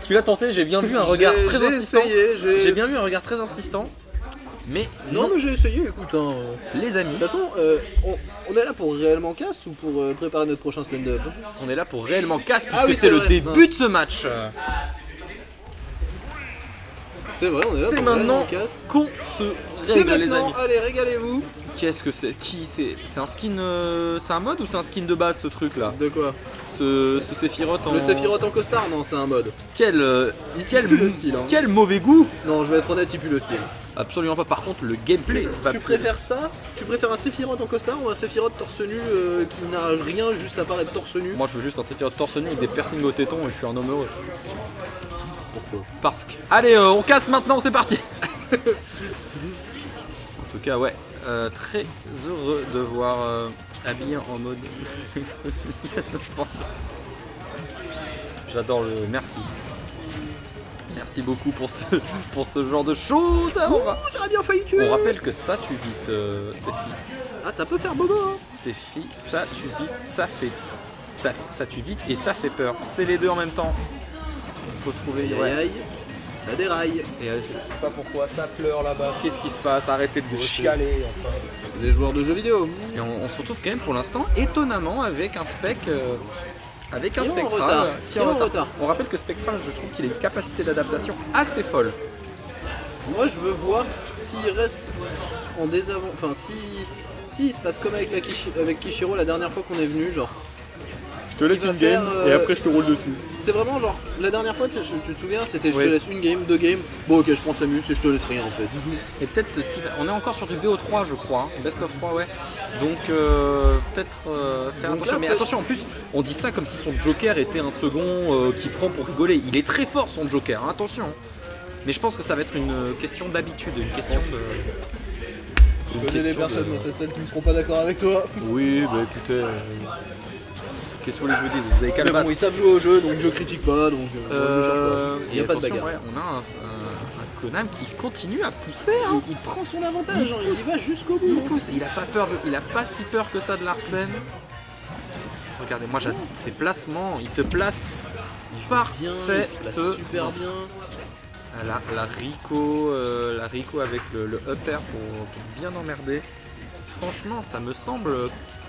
Tu l'as tenté, j'ai bien vu un regard très insistant. J'ai bien vu un regard très insistant. Mais non, mais j'ai essayé, écoute. Hein. Les amis. De toute façon, on est là pour réellement cast ou pour préparer notre prochain stand-up? On est là pour réellement cast puisque c'est le début de ce match. C'est vrai, on est là c'est pour maintenant cast. qu'on se C'est régale, les maintenant, amis. allez, régalez-vous. Qu'est-ce que c'est? Qui c'est? C'est un skin. C'est un mode ou c'est un skin de base ce truc là? De quoi? Ce Sephiroth en. Le Sephiroth en costard, non, c'est un mode. Quel pue le style. Hein. Quel mauvais goût! Non, je vais être honnête, il pue le style. Absolument pas. Par contre, le gameplay va Tu plus. préfères ça? Tu préfères un Sephiroth en costard ou un Sephiroth torse nu qui n'a rien juste à part être torse nu? Moi, je veux juste un Sephiroth torse nu avec des piercings au téton et je suis un homme heureux. Pourquoi? Parce que. Allez, on casse maintenant, c'est parti! En tout cas, ouais. Très heureux de voir habillé en mode. J'adore le. Merci. Merci beaucoup pour ce genre de choses. Ça a bien failli tuer. On rappelle que ça tue vite, Sephi. Ah, ça peut faire bobo. Hein. Sephi, ça tue vite, ça fait. Ça tue vite et ça fait peur. C'est les deux en même temps. Faut trouver. Aïe, Ouais. aïe, ça déraille. Et je sais pas pourquoi ça pleure là-bas. Qu'est-ce qui se passe? Arrêtez de chialer. Enfin. Les joueurs de jeux vidéo. Et on se retrouve quand même pour l'instant étonnamment avec un spec. Avec un Qui est en Spectral retard. qui est Qui est en en retard. retard. On rappelle que Spectral, je trouve qu'il a une capacité d'adaptation assez folle. Moi, je veux voir s'il reste en désavant. Enfin, si il se passe comme avec avec Kishiro la dernière fois qu'on est venu, genre. Je te laisse va une game faire, et après je te roule dessus. C'est vraiment genre, la dernière fois, tu te souviens, c'était je Oui. te laisse une game, deux games. Bon, ok, je prends Samus et je te laisse rien en fait. Et peut-être on est encore sur du BO3 je crois, hein. Best of 3 ouais. Donc peut-être faire Donc attention. là, Mais peut-être- attention en plus, on dit ça comme si son Joker était un second qui prend pour rigoler. Il est très fort son Joker, hein, attention. Mais je pense que ça va être une question d'habitude, une question de. Je connais les personnes dans cette salle qui ne seront pas d'accord avec toi. Oui, bah écoutez. Qu'est-ce que vous voulez que je vous dise? Vous avez qu'à le Mais bon, battre. ils savent jouer au jeu, donc je critique pas, donc moi, je cherche pas. Il n'y a et pas de attention, bagarre. ouais, on a un Konam qui continue à pousser. Hein. Il prend son avantage, hein, il pousse. y va jusqu'au Il bout. pousse. Il a pas peur. Il a pas si peur que ça de Larsen. Regardez, moi j'adore ses placements. Il se place Il joue bien, il se place parfaitement. super bien. La Rico avec le upper pour bien emmerder. Franchement, ça me semble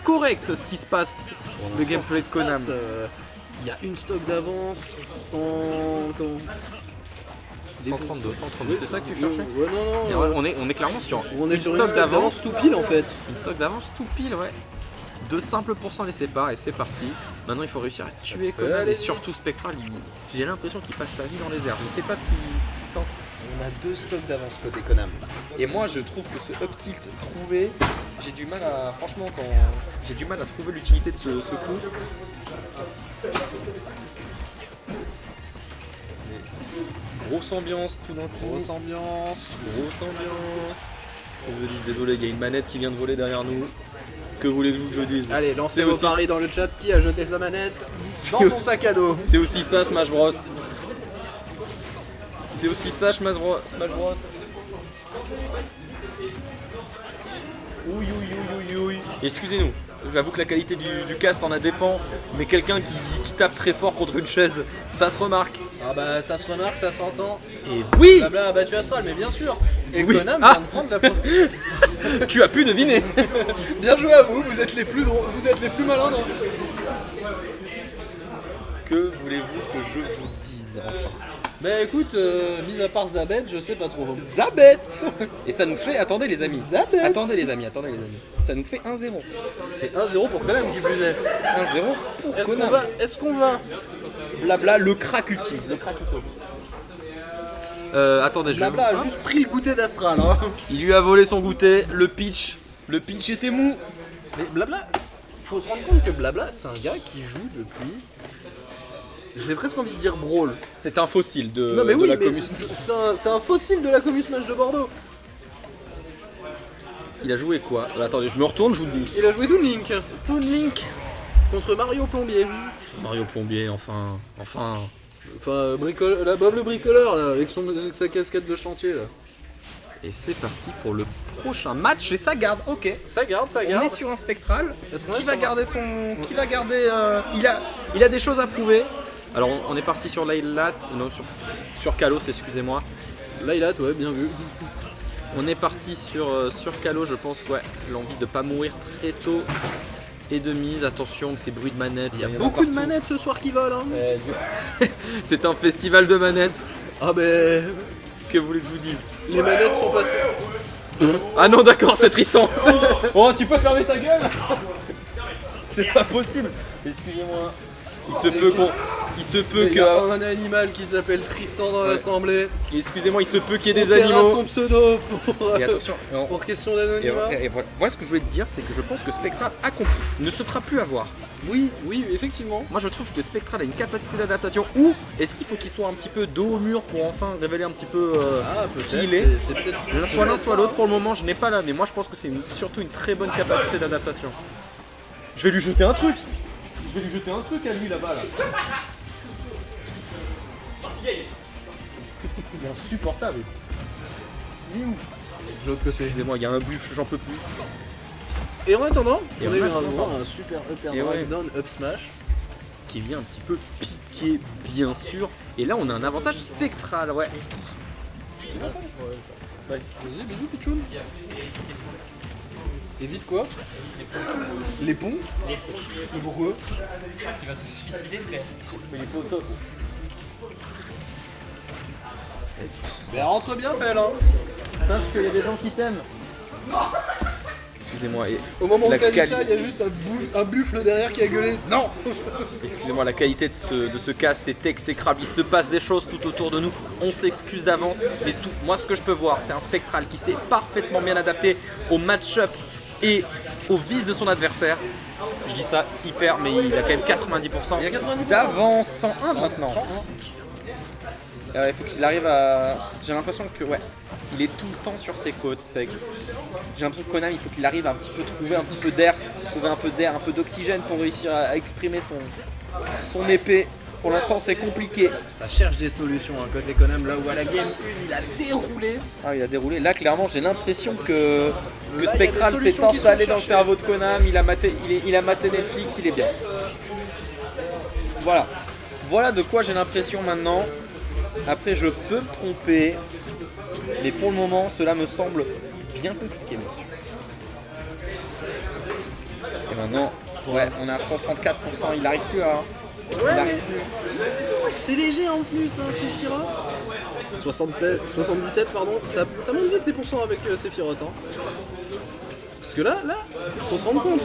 correct ce qui se passe. Le gameplay de Konam. Il y a une stock d'avance, 100... Comment 132, c'est ça que tu cherchais? Ouais, Et non, ouais, on est clairement sur on est une sur une stock stock d'avance. d'avance tout pile en fait. Une stock d'avance tout pile, ouais. Deux simples pourcents les séparent et c'est parti. Maintenant, il faut réussir à tuer peut Konam aller et vite. surtout Spectral. J'ai l'impression qu'il passe sa vie dans les airs. Je ne sais pas ce qu'il tente. On a deux stocks d'avance côté Konam. Et moi, je trouve que ce up tilt trouvé, j'ai du mal à. Franchement, j'ai du mal à trouver l'utilité de ce coup. Grosse ambiance tout d'un coup. Grosse ambiance. Grosse ambiance. Je vous dis désolé, il y a une manette qui vient de voler derrière nous. Que voulez-vous que je dise? Allez, lancez C'est vos aussi- paris dans le chat. Qui a jeté sa manette dans son sac à dos? C'est aussi ça Smash Bros. C'est aussi ça Smash Bros. Oui, oui, oui, oui, oui. Excusez-nous, j'avoue que la qualité du cast en a dépend, mais quelqu'un qui tape très fort contre une chaise, ça se remarque. Ah bah ça se remarque, ça s'entend. Et oui, Blabla a battu Astral, mais bien sûr. Et Oui. Konam Ah. vient de prendre la tu as pu deviner. Bien joué à vous, vous êtes les plus drôles, vous êtes les plus malins dans... Que voulez-vous que je vous dise enfin? Bah écoute, mis à part Zabet, je sais pas trop. Zabet. Et ça nous fait, attendez les amis, Zabet. attendez les amis, ça nous fait 1-0. C'est 1-0 pour Konam qui plus est. 1-0 pour Konam. Est-ce qu'on va Blabla, le crack ultime. Le crack ultime. Attendez, je vais Blabla a juste pris le goûter d'Astral, hein. Il lui a volé son goûter, le pitch était mou. Mais Blabla, faut se rendre compte que Blabla, c'est un gars qui joue depuis... J'ai presque envie de dire Brawl. C'est un fossile de, Non mais de oui, la mais commu. c'est un fossile de la commu Smash de Bordeaux. Il a joué quoi? Attendez, je me retourne, je vous le dis. Il a joué Toon Link Toon Link contre Mario Plombier. Mario Plombier, enfin. Enfin, la Bob le bricoleur là, avec sa casquette de chantier là. Et c'est parti pour le prochain match et ça garde, ok. Ça garde. On est sur un spectral. Est-ce qu'on Qui est va sur un- garder son. Qui va garder. Il a des choses à prouver. Alors on est parti sur Laylat, non sur Kalos, excusez-moi. Laylat, ouais, bien vu. On est parti sur Kalos, je pense, ouais, l'envie de pas mourir très tôt et de mise. Attention, ces bruits de manettes. Il y a en beaucoup de partout. manettes ce soir qui volent. Hein. C'est un festival de manettes. Ah ben, Que voulez que je vous dise? les manettes sont passées. Ah non, d'accord, c'est Tristan. Oh, tu peux fermer ta gueule. C'est pas possible. Excusez-moi. Il se peut Il y a un animal qui s'appelle Tristan dans l'assemblée. Excusez-moi, il se peut qu'il y ait On des paiera animaux. son pseudo Et attention. pour question Et d'anonymat. voilà. Moi, ce que je voulais te dire, c'est que je pense que Spectral a compris. Ne se fera plus avoir. Oui, effectivement. Moi, je trouve que Spectral a une capacité d'adaptation. Ou est-ce qu'il faut qu'il soit un petit peu dos au mur pour enfin révéler un petit peu Ah, qui il peut-être. est. C'est peut-être. Soit l'un, soit l'autre. Pour le moment, je n'ai pas là. Mais moi, je pense que c'est surtout une très bonne capacité d'adaptation. Je vais lui jeter un truc. À lui là-bas là. Il est insupportable. Il est où? De l'autre côté. Excusez-moi, il y a un buffle, j'en peux plus. Et en attendant, Et on en a eu attendant. un super upper Et drag ouais. down up smash. Qui vient un petit peu piquer, bien sûr. Et là, on a un avantage spectral, ouais. Vas-y, bisous, Pichoun. Évite quoi? Les ponts. Mais pourquoi? Il va se suicider, frère. Mais il est pas au top. Mais rentre bien, Fel, hein. Sache qu'il y a des gens qui t'aiment. Excusez-moi, et Au moment où la t'as dit quali- ça, il y a juste un buffle derrière qui a gueulé. Non. excusez-moi, la qualité de ce cast est exécrable. Il se passe des choses tout autour de nous. On s'excuse d'avance. Mais tout, moi, ce que je peux voir, c'est un spectral qui s'est parfaitement bien adapté au match-up et au vice de son adversaire. Je dis ça hyper, mais il a quand même 90%, Il y a 90%. d'avance, 101 maintenant. 101. Il faut qu'il arrive à... J'ai l'impression que, ouais, il est tout le temps sur ses côtes, Spec. J'ai l'impression que Konami, il faut qu'il arrive à un petit peu trouver un petit peu d'air, un peu d'oxygène pour réussir à exprimer son épée. Pour l'instant, c'est compliqué. Ça cherche des solutions, hein, côté Konami, là où à la game 1, il a déroulé. Ah, il a déroulé. Là, clairement, j'ai l'impression que Là, il y a Spectral des s'est solutions qui sont installé dans le cherchées. cerveau de Konami. Il a maté Netflix, il est bien. Voilà. Voilà de quoi j'ai l'impression maintenant. Après, je peux me tromper. Mais pour le moment, cela me semble bien peu piqué, monsieur. Et maintenant, ouais, on est à 134%. Il n'arrive plus à... Ouais, c'est léger en plus, hein, Sephiroth. 77, pardon, ça monte vite les pourcents avec Sephiroth. Hein. Parce que là, faut se rendre compte.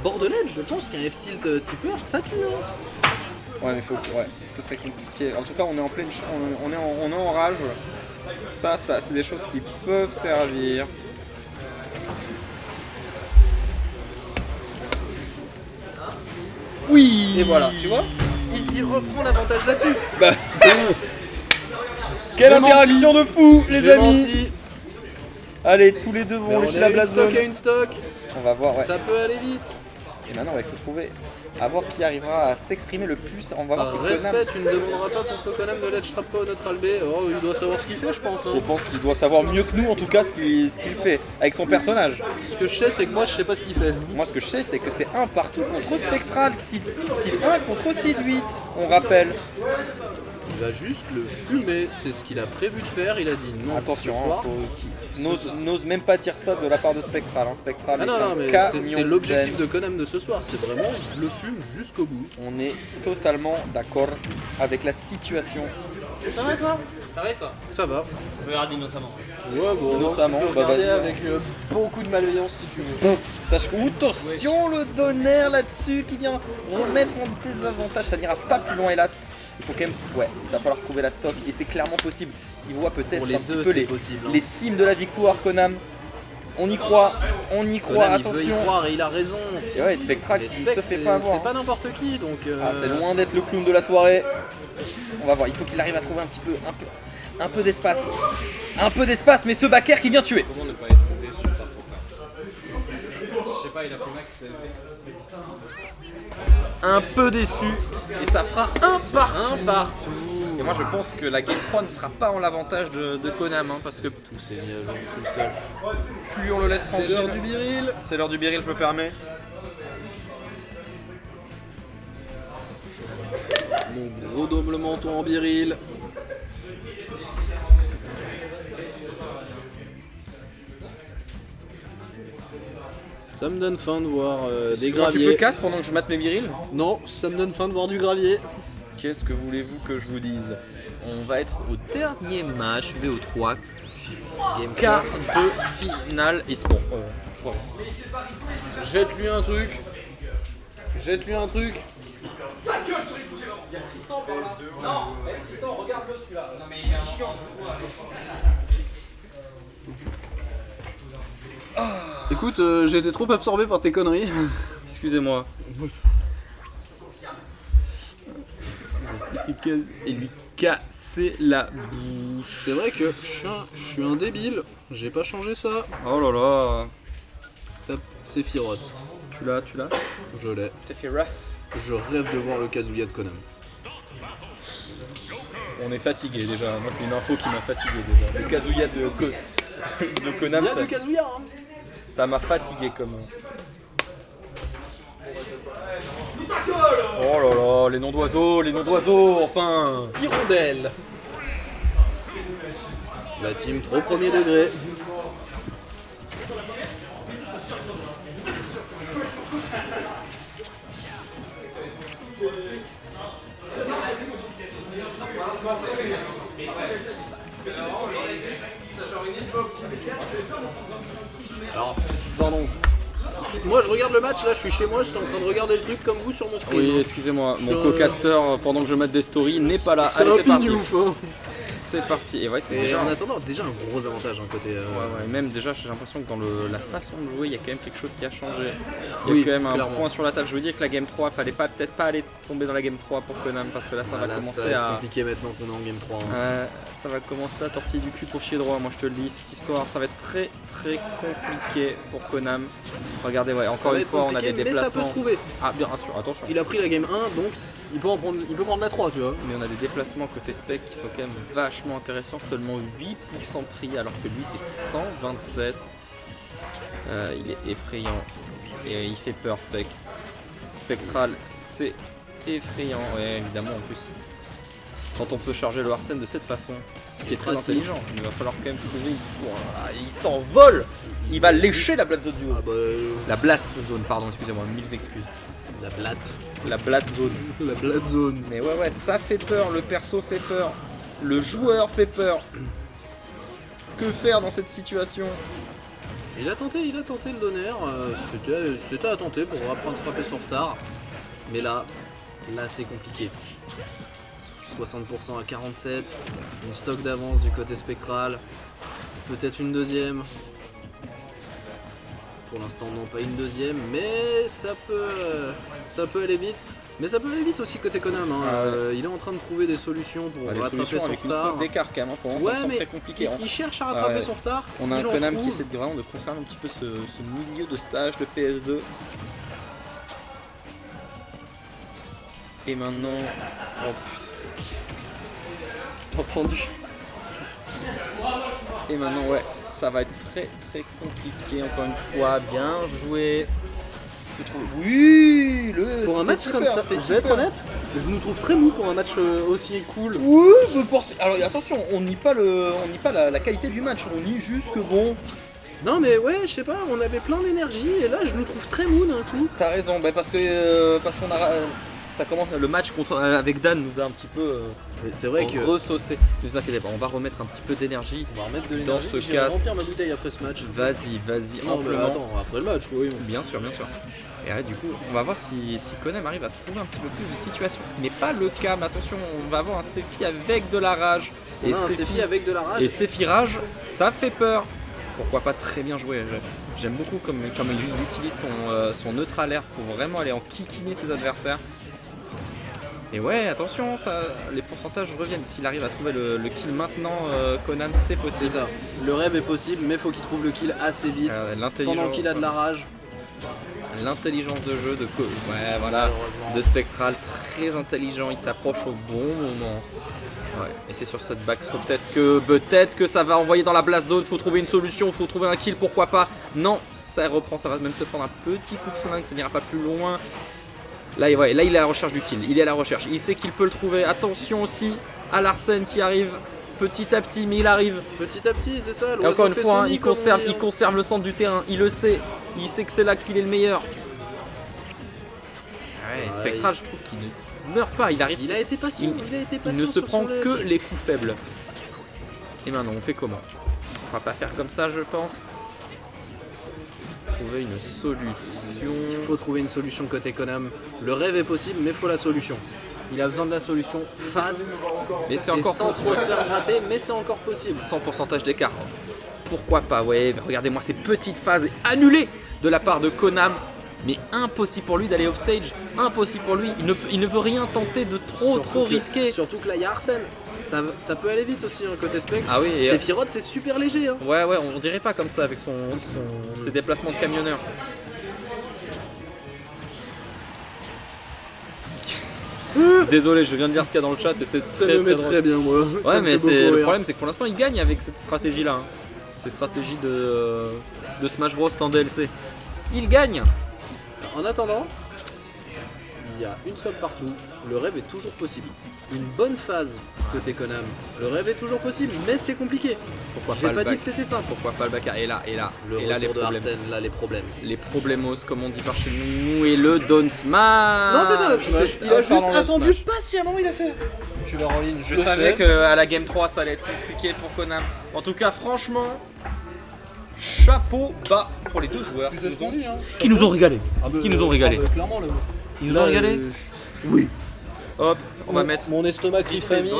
Borderlands, je pense qu'un F-tilt tipper, ça tue. Hein. Ouais, mais faut... Ouais, ce serait compliqué. En tout cas, on est en pleine... On est en rage. Ça, c'est des choses qui peuvent servir. Oui. Et voilà, tu vois, il reprend l'avantage là-dessus. Bah. Quelle J'ai interaction de fou, les J'ai amis. menti. Allez, tous les deux Mais vont on lécher est la à une blase stock zone. à une stock. On va voir, ouais. Ça peut aller vite. Et maintenant, ouais, il faut trouver, à voir qui arrivera à s'exprimer le plus. On va voir si Par Konami... respect, tu ne demanderas pas pour que Konami ne let's trap pas au neutral B. Oh, il doit savoir ce qu'il fait, je pense. Je Hein. pense qu'il doit savoir mieux que nous, en tout cas, ce qu'il fait avec son personnage. Ce que je sais, c'est que moi, je sais pas ce qu'il fait. Moi, ce que je sais, c'est que c'est un partout contre Spectral, Seed 1 contre Seed 8, on rappelle. Il va juste le fumer, c'est ce qu'il a prévu de faire. Il a dit non Attention, ce hein, soir. n'ose même pas dire ça de la part de Spectral. Hein. Spectral Ah est non, un non, mais camion c'est l'objectif plein. de Konami de ce soir. C'est vraiment, je le fume jusqu'au bout. On est totalement d'accord avec la situation. Ça va, toi? Ça va et toi? Ça va. Je regarde innocemment. Ouais, bon, Innocemment, tu peux bah, regarder vas-y. avec beaucoup de malveillance si tu veux. Sache que, attention, le donner là-dessus qui vient remettre en désavantage. Ça n'ira pas plus loin, hélas. Il faut quand même, ouais, il va falloir trouver la stock et c'est clairement possible. Il voit peut-être Pour les un petit deux, peu c'est possible. Hein. les cimes de la victoire, Konam. On y croit, Konami, il veut attention. y croire et il a raison. Et ouais, Spectral Les qui ne specs, se fait c'est pas avoir. c'est pas n'importe qui, donc... Ah, c'est loin d'être le clown de la soirée. On va voir, il faut qu'il arrive à trouver un peu d'espace. Un peu d'espace, mais ce backer qui vient tuer. Comment ne pas être déçu par ton frère? Je sais pas, il a fait max. Un peu déçu. Et ça fera un partout. Un partout. Et moi je pense que la Game 3 ne sera pas en l'avantage de Konam, hein, parce que Tout s'est mis à jour tout seul. plus on le laisse C'est tranquille. l'heure du biril. C'est l'heure du biril, je me permets. Mon gros dôme le menton en biril. Ça me donne faim de voir des Tu graviers. peux casse pendant que je mate mes virils? Non, ça me donne faim de voir du gravier. Qu'est-ce que voulez-vous que je vous dise? On va être au dernier match VO3. Quart de finale e-sport. Voilà. Jette-lui un truc. Jette-lui un truc. Ta gueule sur les touches. Il y a Tristan par là. Non, Tristan, regarde-le celui-là. Non mais il est chiant. Écoute, j'ai été trop absorbé par tes conneries. Excusez-moi. Et lui casser la bouche. C'est vrai que je suis un débile. J'ai pas changé ça. Oh là là. Tape Sephiroth. Tu l'as? Je l'ai. C'est fait rough. Je rêve de voir le Kazuya de Konami. On est fatigué déjà. Moi c'est une info qui m'a fatigué déjà. Le Kazuya de Konami, Il y a du Kazuya hein. ça m'a fatigué comme. Oh là là, les noms d'oiseaux, enfin. Hirondelle. La team trop premier degré. Alors, pardon. Moi je regarde le match, là je suis chez moi, j'étais en train de regarder le truc comme vous sur mon stream. Oui, excusez-moi, mon Je- co-caster pendant que je mette des stories n'est pas là. C'est Allez, un c'est parti. pignouf, hein. C'est parti. Et ouais, c'est Et déjà. en attendant, déjà un gros avantage côté. Ouais, même déjà, j'ai l'impression que dans la façon de jouer, il y a quand même quelque chose qui a changé. Il y a Oui, quand même un clairement. point sur la table. Je vous dis que la game 3, fallait peut-être pas aller tomber dans la game 3 pour Konam parce que là, ça va Là, ça commencer va être à. compliqué maintenant qu'on est en game 3. hein. Ça va commencer à tortiller du cul pour chier droit, moi je te le dis, cette histoire, ça va être très très compliqué pour Konam. Regardez, ouais, Ça encore va une être fois, on a compliqué, des mais ça peut déplacements. se trouver. Ah, bien sûr, attention. Il a pris la game 1, donc il peut prendre la 3, tu vois. Mais on a des déplacements côté spec qui sont quand même vachement intéressants, seulement 8% de prix alors que lui c'est 127. Il est effrayant et il fait peur spec. Spectral c'est effrayant, ouais évidemment en plus. Quand on peut charger le Arsène de cette façon, ce qui est très pratique. intelligent, il va falloir quand même trouver une tour. Ah, il s'envole. Il va lécher la blast zone du haut. Ah bah. La blast zone, pardon, excusez-moi, mille excuses. La blatte. La blast zone. La blatte zone. Mais ouais, ça fait peur, le perso fait peur, le joueur fait peur. Que faire dans cette situation? Il a tenté le donneur. C'était à tenter pour apprendre à frapper son retard. Mais là c'est compliqué. 60% à 47. Une stock d'avance du côté spectral. Peut-être une deuxième. Pour l'instant non, pas une deuxième, mais ça peut aller vite. Mais ça peut aller vite aussi côté Konam. Hein. Il est en train de trouver des solutions pour Des rattraper solutions son avec une retard. stock d'écart quand même, hein, pour l'instant, Ouais, ça me semble mais très compliqué. il cherche à rattraper Ouais. son retard. On a un il en Konam qui trouve. essaie vraiment de conserver un petit peu ce milieu de stage de PS2. Et maintenant... Oh putain. T'as entendu? Et maintenant ouais, ça va être très très compliqué encore une fois. Bien joué. Oui, Pour un match c'était comme tipper, ça, c'était je vais être tipper. honnête, je nous trouve très mou pour un match aussi cool. Oui, mais alors attention, on nie pas la qualité du match, on nie juste que bon. Non mais ouais, je sais pas, on avait plein d'énergie et là je nous trouve très mou d'un coup. T'as raison, bah parce qu'on a ça commence le match avec Dan nous a un petit peu Mais c'est vrai que ressaucé. Ne vous inquiétez pas, on va remettre un petit peu d'énergie. on va remettre de dans l'énergie. ce J'irai cast. remplir ma bouteille après ce match. Vas-y, Non mais amplement. attends, après le match, oui. Bien sûr. Et ouais, du coup, on va voir si Konam arrive à trouver un petit peu plus de situation, ce qui n'est pas le cas. Mais attention, on va avoir un Sephi avec de la rage. On a un Sephi avec de la rage. Et Sephi rage, ça fait peur. Pourquoi pas, très bien joué. J'aime beaucoup comme il utilise son neutre alert pour vraiment aller en kikiner ses adversaires. Et ouais, attention, les pourcentages reviennent. S'il arrive à trouver le kill maintenant, Konam, c'est C'est possible. ça. Le rêve est possible, mais faut qu'il trouve le kill assez vite. Pendant qu'il a de la rage. L'intelligence de jeu ouais, voilà, Malheureusement. de Spectral, très intelligent, il s'approche au bon moment. Ouais, et c'est sur cette backstop peut-être que ça va envoyer dans la blast zone, faut trouver une solution, faut trouver un kill, pourquoi pas. Non, ça reprend, ça va même se prendre un petit coup de flingue, ça n'ira pas plus loin. Là, ouais, là, il est à la recherche du kill. Il est à la recherche. Il sait qu'il peut le trouver. Attention aussi à Larsen qui arrive petit à petit, mais il arrive. Petit à petit, c'est ça. Et encore une fait fois, son hein, nid, il comme on dit, hein. conserve le centre du terrain. Il le sait. Il sait que c'est là qu'il est le meilleur. Ouais, Spectral, je trouve qu'il ne meurt pas. Il arrive. Il a été patient. Il ne se prend que les coups faibles. Et maintenant, on fait comment? On va pas faire comme ça, je pense. Trouver une solution. Il faut trouver une solution côté Konam. Le rêve est possible, mais il faut la solution. Il a besoin de la solution fast. Mais c'est Et encore sans trop se faire gratter, mais c'est encore possible. sans pourcentage d'écart. Pourquoi pas? Ouais, regardez-moi ces petites phases annulées de la part de Konam. Mais impossible pour lui d'aller offstage. Impossible pour lui. Il ne veut rien tenter de trop risqué. Surtout que là, il y a Arsène. Ça peut aller vite aussi, hein, côté Spectre. Ah oui, et Sephiroth, c'est super léger. Hein. ouais, on dirait pas comme ça avec ses déplacements de camionneur. Désolé, je viens de dire ce qu'il y a dans le chat et c'est Ça très me met drôle. très bien, moi. Ça Ouais, me mais fait beaucoup le rire. problème, c'est que pour l'instant, il gagne avec cette stratégie-là. Hein. Cette stratégie de Smash Bros sans DLC. Il gagne. En attendant, il y a une stock partout. Le rêve est toujours possible. Une bonne phase côté Konam. Le rêve est toujours possible, mais c'est compliqué. Pourquoi J'ai pas pas le dit que c'était simple. Pourquoi pas le Baka? Et là, Le et là les retour de problèmes. Arsène, là les problèmes. Les problemos, comme on dit par chez nous, et le Don Smash. Non, c'est un up smash. Il a juste pardon, le attendu smash. patiemment, il a fait. Tu vas Rollin, Je savais qu'à la Game 3, ça allait être compliqué pour Konam. En tout cas, franchement, chapeau bas pour les deux joueurs Tu sais ce qu'on dit, hein. qui nous ont régalé. Qui nous ont régalé. Clairement, le mot. Ils nous ont régalé. Oui. Hop, on va mettre. Mon estomac crie Vite fait, famine.